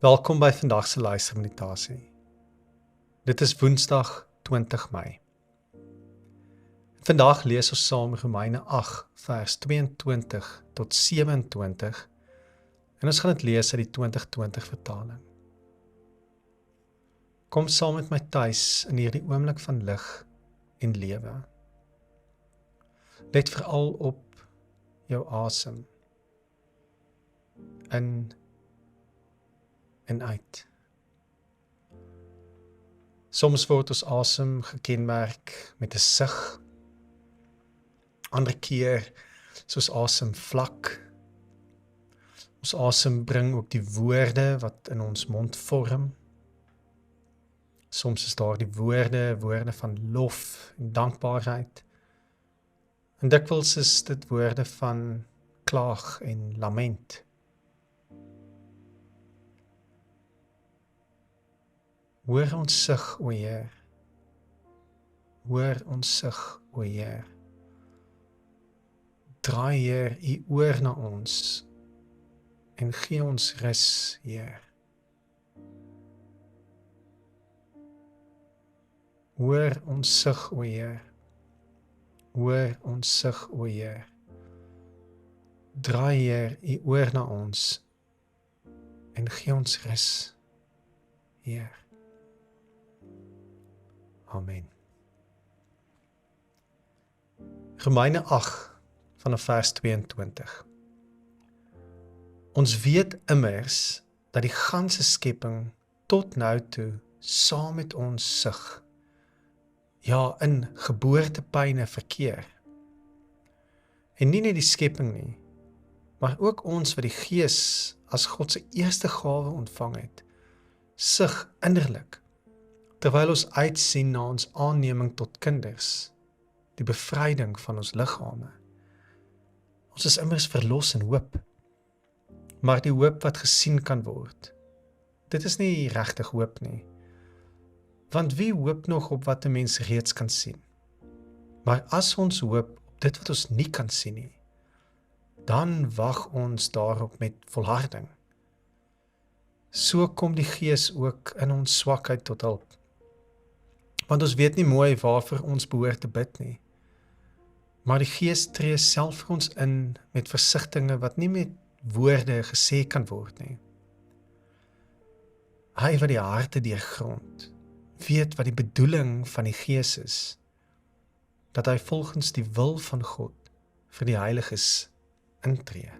Welkom by vandag se luistermeditasie. Dit is Woensdag 20 Mei. Vandag lees ons saam Romeine 8 vers 22 tot 27 en ons gaan dit lees uit die 2020 vertaling. Kom saam met my tuis in hierdie oomblik van lig en lewe. Let veral op jou asem. In en uit. Soms word ons asem gekenmerk met 'n sug. Ander keer soos asem vlak. Ons asem bring ook die woorde wat in ons mond vorm. Soms is daar die woorde van lof en dankbaarheid. En dikwels is dit woorde van klaag en lament. Hoor ons sug, o Heer. Hoor ons sug, o Heer. Draai, Heer, u oor na ons en gee ons rus, Heer. Hoor ons sug, o Heer. Hoor ons sug, o Heer. Draai, Heer, u oor na ons en gee ons rus, Heer. Amen. Romeine 8 vanaf vers 22. Ons weet immers dat die ganse skepping tot nou toe saam met ons sug, ja, in geboortepyne verkeer. En nie net die skepping nie, maar ook ons wat die Gees as God se eerste gawe ontvang het, sug innerlik, terwyl ons uitsien na ons aanneming tot kinders, die bevryding van ons liggame. Ons is immers verlos in hoop, maar die hoop wat gesien kan word, dit is nie regtig hoop nie. Want wie hoop nog op wat 'n mens reeds kan sien? Maar as ons hoop op dit wat ons nie kan sien nie, dan wag ons daarop met volharding. So kom die Gees ook in ons swakheid tot hulp. Want ons weet nie mooi waarvoor ons behoort te bid nie. Maar die Gees tree self vir ons in met versigtinge wat nie met woorde gesê kan word nie. Hy wat die harte deurgrond, weet wat die bedoeling van die Gees is, dat hy volgens die wil van God vir die heiliges intree.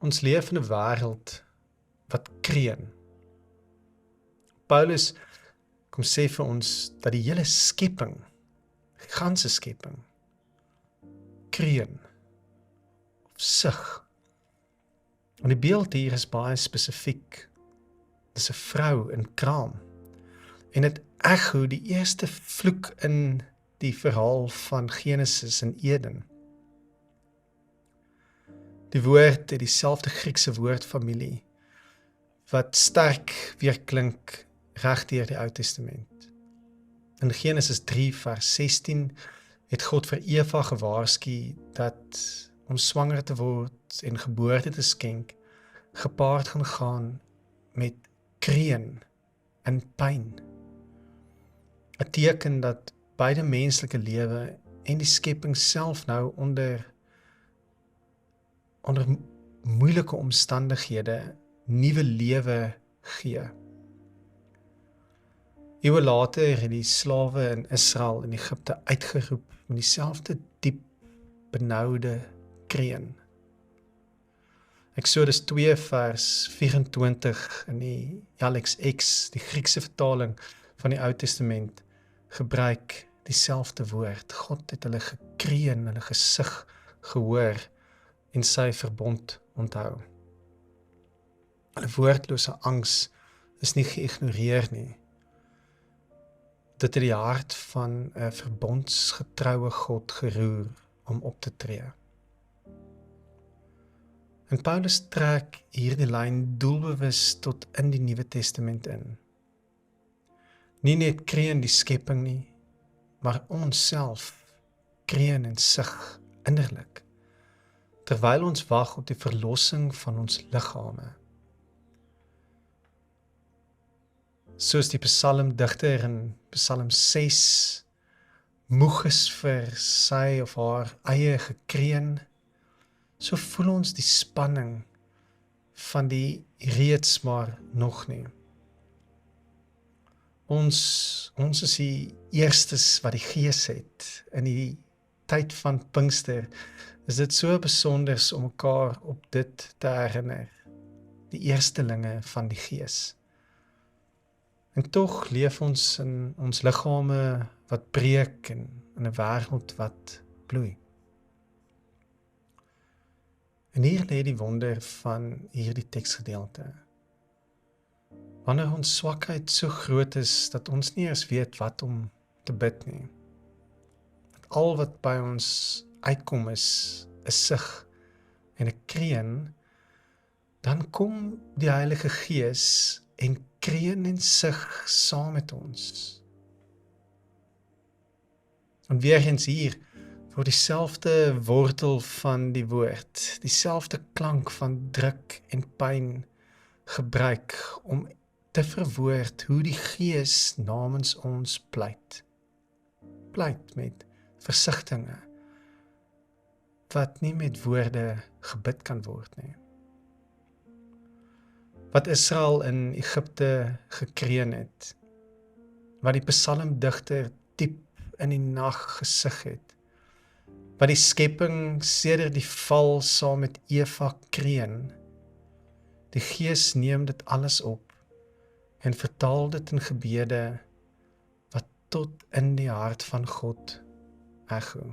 Ons leef in 'n wêreld wat kreun. Paulus kom sê vir ons dat die hele skepping, die ganse skepping, kreun of sug. En die beeld hier is baie spesifiek. Dis 'n vrou in kraam. En dit ekho die eerste vloek in die verhaal van Genesis en Eden. Die woord het dieselfde Griekse woordfamilie, wat sterk weerklink reg deur die Ou Testament. In Genesis 3 vers 16 het God vir Eva gewaarsku dat om swanger te word en geboorte te skenk, gepaard gaan met kreun en pyn. 'n Teken dat beide menslike lewe en die skepping self nou onder moeilike omstandighede nuwe lewe gee. Eeue later het die slawe in Israel en Egipte uitgeroep met dieselfde diep benoude kreun. Exodus 2 vers 24 in die LXX, die Griekse vertaling van die Ou Testament, gebruik dieselfde woord. God het hulle gekreun, hulle gesug gehoor en sy verbond onthou. Hulle woordlose angs is nie geïgnoreer nie. Dit het die hart van 'n verbondsgetroue God geroer om op te tree. En Paulus trek hierdie lyn doelbewus tot in die Nuwe Testament in. Nie net kreun die skepping nie, maar ons self kreun en sug innerlik, terwyl ons wag op die verlossing van ons liggame. Soos die psalmdigter in Psalm 6 moeg is vir sy of haar eie gekreun, so voel ons die spanning van die reeds maar nog nie. Ons is die eerstes wat die Gees het. In die tyd van Pinkster is dit so besonders om mekaar op dit te herinner, die eerstelinge van die Gees. En tog leef ons in ons liggame wat breek en in 'n wêreld wat bloei. En hier lê die wonder van hierdie teksgedeelte. Wanneer ons swakheid so groot is, dat ons nie eens weet wat om te bid nie. Dat al wat by ons uitkom is 'n sug en 'n kreun, dan kom die Heilige Gees en kreun en sug saam met ons. En weer eens hier, word dieselfde wortel van die woord, dieselfde klank van druk en pyn gebruik om te verwoord hoe die Gees namens ons pleit. Pleit met versigtinge, wat nie met woorde gebid kan word nie. Wat Israel in Egipte gekreun het, wat die psalmdigter diep in die nag gesug het, wat die skepping sedert die val saam met Eva kreun, die Gees neem dit alles op en vertaal dit in gebede wat tot in die hart van God echo.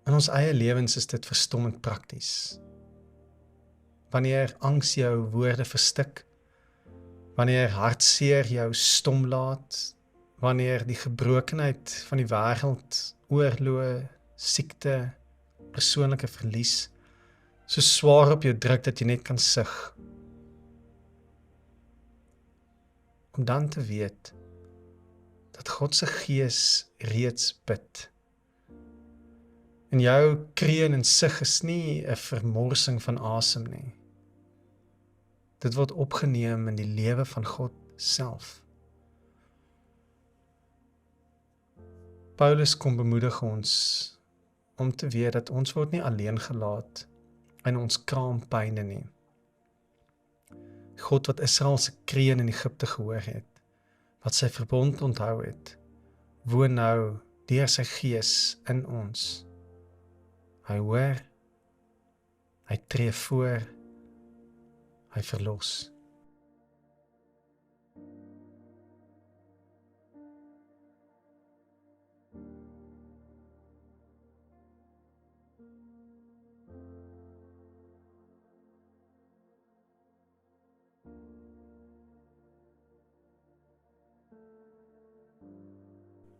In ons eie lewens is dit verstommend prakties. Wanneer angs jou woorde verstik, wanneer hartseer jou stom laat, wanneer die gebrokenheid van die wêreld, oorlog, siekte, persoonlike verlies, so swaar op jou druk dat jy net kan sug. Om dan te weet dat God se Gees reeds bid. En jou kreun en sug is nie 'n vermorsing van asem nie. Dit word opgeneem in die lewe van God self. Paulus kom bemoedig ons om te weet dat ons word nie alleen gelaat in ons kraampyne nie. God wat Israel se kreun in Egipte gehoor het, wat sy verbond onthou het, woon nou deur sy Gees in ons. Hy hoor, hy tree voor, hy verlos.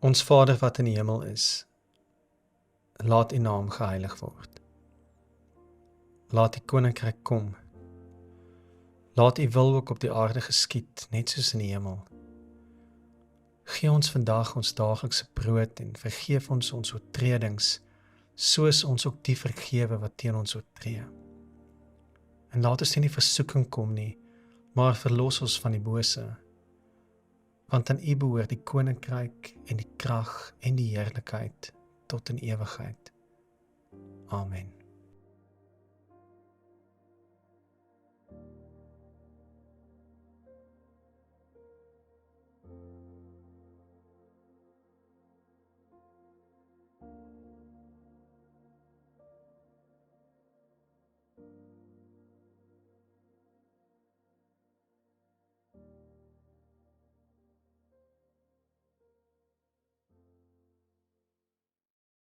Ons Vader wat in die hemel is, laat U naam geheilig word. Laat U koninkryk kom. Laat U wil ook op die aarde geskied, net soos in die hemel. Gee ons vandag ons daaglikse brood en vergeef ons oortredings, soos ons ook die vergewe wat teen ons oortree. En laat ons nie in die versoeking kom nie, maar verlos ons van die bose. Want aan U behoort die koninkryk en die krag en die heerlikheid tot in ewigheid. Amen.